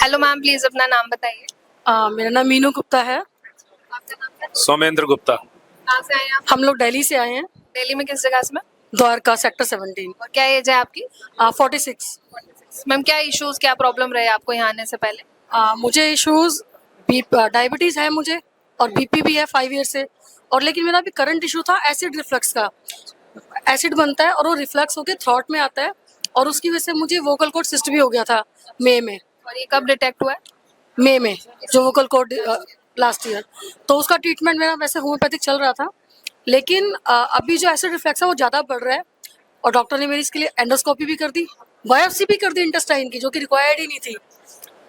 Hello ma'am, please अपना नाम बताइए। मेरा नाम मीनू गुप्ता है। आपका नाम क्या है? सौमेंद्र गुप्ता। कहाँ से आए हैं आप? हम लोग दिल्ली से आए हैं, दिल्ली में किस जगह से मैम? द्वारका सेक्टर 17। और क्या एज है आपकी? 46। मैम क्या इश्यूज, क्या प्रॉब्लम रहे आपको यहाँ आने से पहले? मुझे इश्यूज डायबिटीज है मुझे, और बीपी भी है 5 ईयर से। और लेकिन मेरा अभी करंट इशू था एसिड रिफ्लक्स का। एसिड बनता है और वो रिफ्लक्स होके थ्रोट में आता है, और उसकी वजह से मुझे वोकल कॉर्ड सिस्ट भी हो गया था मई में। और ये कब डिटेक्ट हुआ है? मई में जो वोकल कॉर्ड लास्ट ईयर। तो उसका ट्रीटमेंट मेरा वैसे होम्योपैथिक चल रहा था, लेकिन अभी जो एसिड रिफ्लक्स है वो ज़्यादा बढ़ रहा है, और डॉक्टर ने मेरी इसके लिए एंडोस्कोपी भी कर दी, बायोप्सी भी कर दी इंटेस्टाइन की, जो कि रिक्वायर्ड ही नहीं थी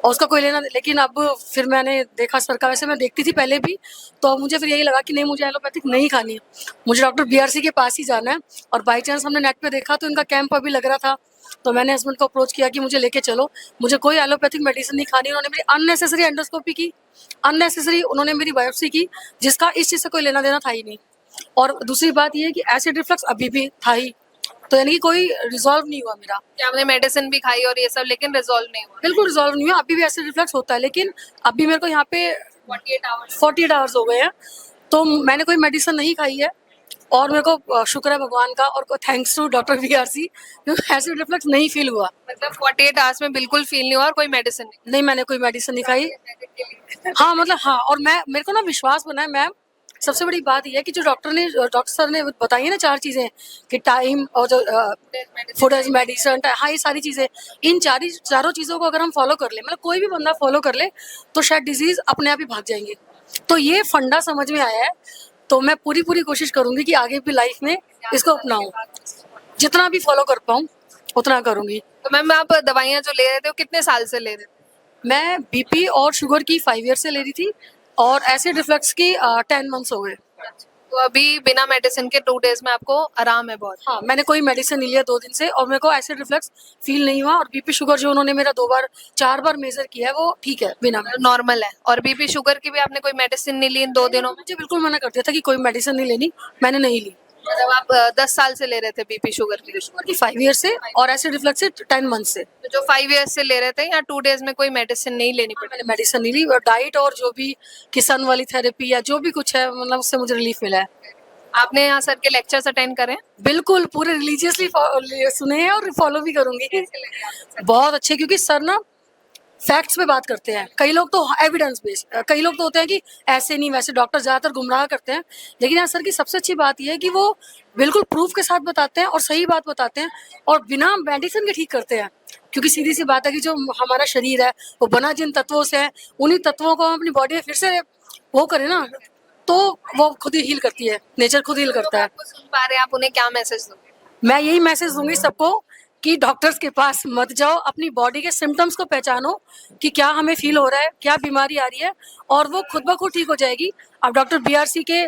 और उसका कोई लेना। लेकिन अब फिर मैंने देखा सर का, वैसे मैं देखती थी पहले भी, तो मुझे फिर यही लगा कि नहीं, मुझे एलोपैथिक नहीं खानी है, मुझे डॉक्टर बीआरसी के पास ही जाना है। और बाई चांस हमने नेट पे देखा तो इनका कैंप अभी लग रहा था, तो मैंने हस्बैंड को अप्रोच किया कि मुझे लेके चलो, मुझे कोई एलोपैथिक मेडिसिन नहीं खानी। उन्होंने मेरी अननेसेसरी एंडोस्कोपी की, अननेसेसरी उन्होंने मेरी बायोप्सी की, जिसका इस चीज़ से कोई लेना देना था ही नहीं। और दूसरी बात ये है कि एसिड रिफ्लक्स अभी भी था ही, तो यानी कि कोई रिजॉल्व नहीं हुआ मेरा। क्या आपने मेडिसिन भी खाई और ये सब, लेकिन रिजॉल्व नहीं हुआ? बिल्कुल रिजॉल्व नहीं हुआ, अभी भी एसिड रिफ्लक्स होता है, लेकिन अभी मेरे को यहाँ पे 48 आवर्स हो गए हैं, तो मैंने कोई मेडिसिन नहीं खाई है। और मेरे को शुक्र है भगवान का, और thanks to doctor BRC, acid reflux नहीं फील हुआ। मतलब 48 आवर्स में बिल्कुल फील नहीं हुआ और कोई मेडिसिन नहीं? नहीं, मैंने कोई मेडिसिन नहीं खाई। हाँ मतलब हाँ, और मेरे को ना विश्वास बना है मैम। सबसे बड़ी बात यह है कि जो डॉक्टर सर ने बताई है ना 4 चीज़ें, कि टाइम और जो फूड एज मेडिसिन, हाँ ये सारी चीज़ें, इन चारों चीज़ों को अगर हम फॉलो कर ले, मतलब कोई भी बंदा फॉलो कर ले, तो शायद डिजीज़ अपने आप ही भाग जाएंगे। तो ये फंडा समझ में आया है, तो मैं पूरी कोशिश करूंगी कि आगे भी लाइफ में इसको अपनाऊं, जितना भी फॉलो कर पाऊं उतना करूंगी। तो मैम आप दवाइयाँ जो ले रहे थे वो कितने साल से ले रहे थे? मैं बीपी और शुगर की 5 ईयर से ले रही थी, और एसिड रिफ्लक्स की 10 मंथ्स हो गए। तो अभी बिना मेडिसिन के 2 डेज में आपको आराम है बहुत? हाँ, मैंने कोई मेडिसिन नहीं लिया 2 दिन से, और मेरे को एसिड रिफ्लक्स फील नहीं हुआ। और बीपी शुगर जो उन्होंने मेरा 4 बार मेजर किया है, वो ठीक है, बिना नॉर्मल है। और बीपी शुगर की भी आपने कोई मेडिसिन नहीं ली इन 2 दिनों में? मुझे बिल्कुल मना कर दिया था कि कोई मेडिसिन नहीं लेनी, मैंने नहीं ली। मतलब आप 10 साल से ले रहे थे बीपी शुगर की? 5 ईयर से, और एसिड रिफ्लक्स से 10 मंथ से। तो जो 5 ईयर्स से ले रहे थे, या 2 डेज में कोई मेडिसिन नहीं लेनी पड़ी? मैंने मेडिसिन नहीं ली, और डाइट और जो भी किसान वाली थेरेपी या जो भी कुछ है, मतलब उससे मुझे रिलीफ मिला है। आपने यहाँ सर के लेक्चर्स अटेंड करे? बिल्कुल, पूरे रिलीजियसली सुने हैं और फॉलो भी करूंगी। बहुत अच्छे, क्योंकि सर ना फैक्ट्स पे बात करते हैं। कई लोग तो एविडेंस बेस्ड, कई लोग तो होते हैं कि ऐसे नहीं वैसे, डॉक्टर ज़्यादातर गुमराह करते हैं। लेकिन यहाँ सर की सबसे अच्छी बात यह है कि वो बिल्कुल प्रूफ के साथ बताते हैं और सही बात बताते हैं, और बिना मेडिसिन के ठीक करते हैं। क्योंकि सीधी सी बात है कि जो हमारा शरीर है वो बना जिन तत्वों से है, उन्हीं तत्वों को हम अपनी बॉडी में फिर से वो करें ना, तो वो खुद ही हील करती है, नेचर खुद हील करता है। आपको सुन पा रहे हैं, आप उन्हें क्या मैसेज दोगे? मैं यही मैसेज दूंगी सबको कि डॉक्टर्स के पास मत जाओ, अपनी बॉडी के सिम्टम्स को पहचानो कि क्या हमें फील हो रहा है, क्या बीमारी आ रही है, और वो खुद ब खुद ठीक हो जाएगी। आप डॉक्टर बीआरसी के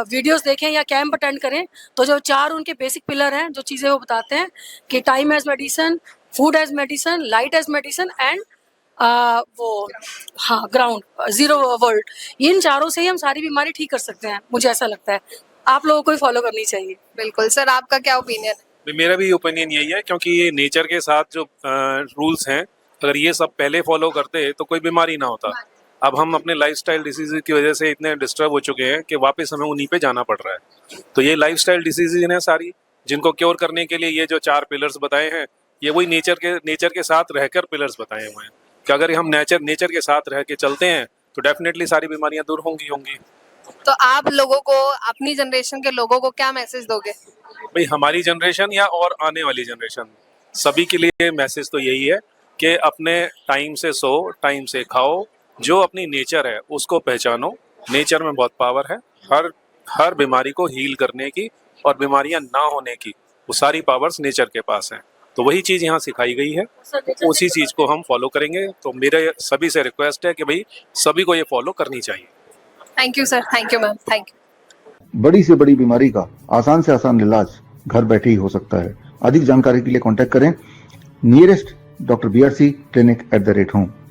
वीडियोस देखें या कैंप अटेंड करें, तो जो 4 उनके बेसिक पिलर हैं, जो चीज़ें वो बताते हैं कि time as medicine, food as medicine, light as medicine, and वो हाँ ग्राउंड जीरो वर्ल्ड, इन चारों से ही हम सारी बीमारी ठीक कर सकते हैं, मुझे ऐसा लगता है। आप लोगों को फॉलो करनी चाहिए। बिल्कुल सर, आपका क्या ओपिनियन है? मेरा भी ओपिनियन यही है, क्योंकि ये नेचर के साथ जो रूल्स हैं, अगर ये सब पहले फॉलो करते तो कोई बीमारी ना होता। अब हम अपने लाइफस्टाइल डिसीज की वजह से इतने डिस्टर्ब हो चुके हैं कि वापस हमें उन्हीं पे जाना पड़ रहा है। तो ये लाइफस्टाइल डिसीजेज हैं सारी, जिनको क्योर करने के लिए ये जो 4 पिलर्स बताए हैं, ये वही नेचर के साथ रहकर पिलर्स बताए हुए हैं कि अगर हम नेचर के साथ रह के चलते हैं तो डेफिनेटली सारी बीमारियां दूर होंगी। तो आप लोगों को, अपनी जनरेशन के लोगों को क्या मैसेज दोगे? भाई, हमारी जनरेशन या और आने वाली जनरेशन, सभी के लिए मैसेज तो यही है कि अपने टाइम से सो, टाइम से खाओ, जो अपनी नेचर है उसको पहचानो। नेचर में बहुत पावर है, हर बीमारी को हील करने की और बीमारियां ना होने की, वो सारी पावर्स नेचर के पास हैं। तो वही चीज़ यहाँ सिखाई गई है, उसी चीज़ को हम फॉलो करेंगे। तो मेरे सभी से रिक्वेस्ट है कि भाई सभी को ये फॉलो करनी चाहिए। Thank you sir, thank you ma'am, thank you. बड़ी से बड़ी बीमारी का आसान से आसान इलाज घर बैठे ही हो सकता है। अधिक जानकारी के लिए कांटेक्ट करें nearest doctor BRC clinic @home।